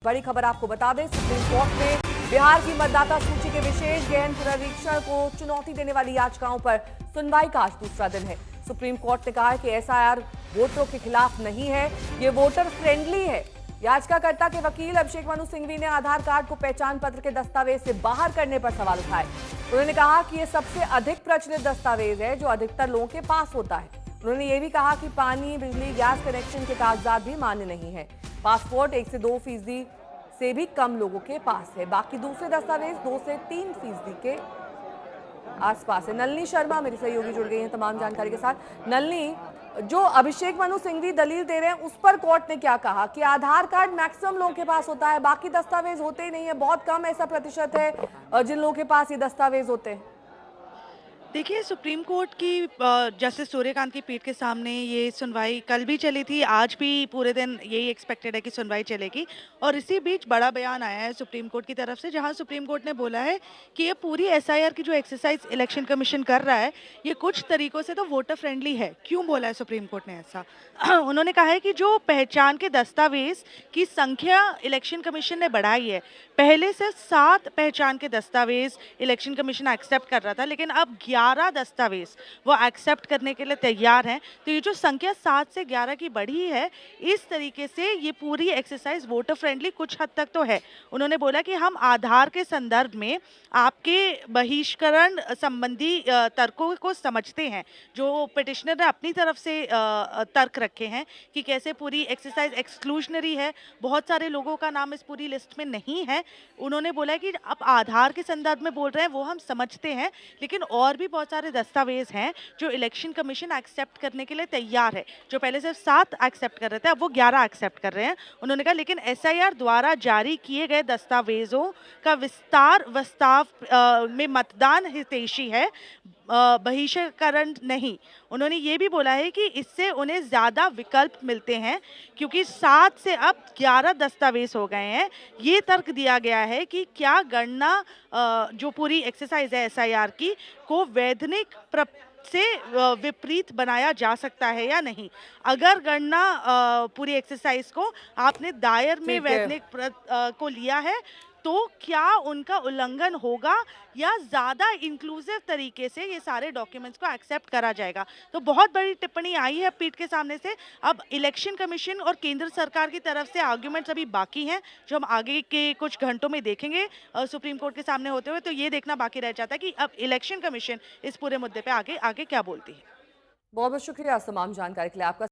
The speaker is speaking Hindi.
बड़ी खबर आपको बता दें, सुप्रीम कोर्ट ने बिहार की मतदाता सूची के विशेष गहन पुनरीक्षण को चुनौती देने वाली याचिकाओं पर सुनवाई का आज दूसरा दिन है। सुप्रीम कोर्ट ने कहा है कि एसआईआर वोटरों के खिलाफ नहीं है, ये वोटर फ्रेंडली है। याचिकाकर्ता के वकील अभिषेक मनु सिंघवी ने आधार कार्ड को पहचान पत्र के दस्तावेज से बाहर करने पर सवाल उठाए। उन्होंने कहा कि यह सबसे अधिक प्रचलित दस्तावेज है जो अधिकतर लोगों के पास होता है। उन्होंने ये भी कहा कि पानी, बिजली, गैस कनेक्शन के कागजात भी मान्य नहीं है। पासपोर्ट 1 से 2% से भी कम लोगों के पास है, बाकी दूसरे दस्तावेज 2 से 3% के आसपास है। नलिनी शर्मा मेरी सहयोगी जुड़ गई हैं तमाम जानकारी के साथ। नलिनी, जो अभिषेक मनु सिंघवी दलील दे रहे हैं उस पर कोर्ट ने क्या कहा कि आधार कार्ड मैक्सिमम लोगों के पास होता है, बाकी दस्तावेज होते ही नहीं है, बहुत कम ऐसा प्रतिशत है जिन लोगों के पास ये दस्तावेज होते हैं। देखिए, सुप्रीम कोर्ट की जस्टिस सूर्यकांत की पीठ के सामने ये सुनवाई कल भी चली थी, आज भी पूरे दिन यही एक्सपेक्टेड है कि सुनवाई चलेगी। और इसी बीच बड़ा बयान आया है सुप्रीम कोर्ट की तरफ से, जहां सुप्रीम कोर्ट ने बोला है कि ये पूरी एसआईआर की जो एक्सरसाइज इलेक्शन कमीशन कर रहा है, ये कुछ तरीकों से तो वोटर फ्रेंडली है। क्यों बोला है सुप्रीम कोर्ट ने ऐसा? उन्होंने कहा है कि जो पहचान के दस्तावेज की संख्या इलेक्शन कमीशन ने बढ़ाई है, पहले से 7 पहचान के दस्तावेज इलेक्शन कमीशन एक्सेप्ट कर रहा था, लेकिन अब 11 दस्तावेज वो एक्सेप्ट करने के लिए तैयार हैं। तो ये जो संख्या 7 से 11 की बढ़ी है, इस तरीके से ये पूरी एक्सरसाइज वोटर फ्रेंडली कुछ हद तक तो है। उन्होंने बोला कि हम आधार के संदर्भ में आपके बहिष्करण संबंधी तर्कों को समझते हैं, जो पिटिशनर ने अपनी तरफ से तर्क रखे हैं कि कैसे पूरी एक्सरसाइज एक्सक्लूशनरी है, बहुत सारे लोगों का नाम इस पूरी लिस्ट में नहीं है। उन्होंने बोला कि आप आधार के संदर्भ में बोल रहे हैं वो हम समझते हैं, लेकिन और भी बहुत सारे दस्तावेज हैं जो इलेक्शन कमीशन एक्सेप्ट करने के लिए तैयार है। जो पहले सिर्फ 7 एक्सेप्ट कर रहे थे, अब वो 11 एक्सेप्ट कर रहे हैं। उन्होंने कहा लेकिन एसआईआर द्वारा जारी किए गए दस्तावेजों का विस्तार में मतदान हितैषी है, बहिष्करण नहीं। उन्होंने ये भी बोला है कि इससे उन्हें ज़्यादा विकल्प मिलते हैं, क्योंकि 7 से अब 11 दस्तावेज हो गए हैं। ये तर्क दिया गया है कि क्या गणना जो पूरी एक्सरसाइज है एसआईआर की को वैधानिक से विपरीत बनाया जा सकता है या नहीं। अगर गणना पूरी एक्सरसाइज को आपने दायर में वैधानिक को लिया है, तो क्या उनका उल्लंघन होगा या ज़्यादा इंक्लूसिव तरीके से ये सारे डॉक्यूमेंट्स को एक्सेप्ट करा जाएगा। तो बहुत बड़ी टिप्पणी आई है पीठ के सामने से। अब इलेक्शन कमीशन और केंद्र सरकार की तरफ से आर्ग्यूमेंट्स अभी बाकी हैं, जो हम आगे के कुछ घंटों में देखेंगे सुप्रीम कोर्ट के सामने होते हुए। तो ये देखना बाकी रह जाता है कि अब इलेक्शन कमीशन इस पूरे मुद्दे पर आगे आगे क्या बोलती है। बहुत बहुत शुक्रिया तमाम जानकारी के लिए आपका।